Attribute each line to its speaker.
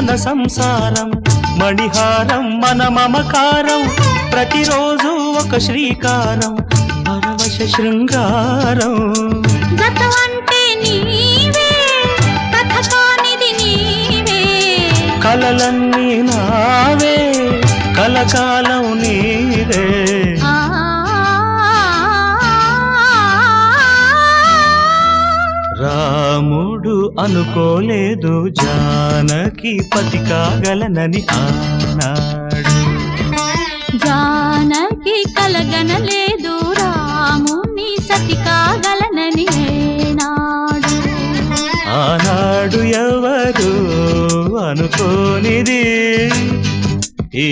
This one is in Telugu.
Speaker 1: మన సంసారం మణిహారం మన మమకారం ప్రతిరోజు ఒక శ్రీకారం పరవశ శృంగారం
Speaker 2: గతమంటే నీవే కథ కానిది నీవే
Speaker 1: కలలన్నీ నావే కలకాలం నీవే రాముడు అనుకోలేదు జానకి పతి కాగలనని ఆనాడు
Speaker 2: జానకి కలగనలేదు రాముని సతి కాగలనని
Speaker 1: ఆనాడు ఎవరు అనుకోనిది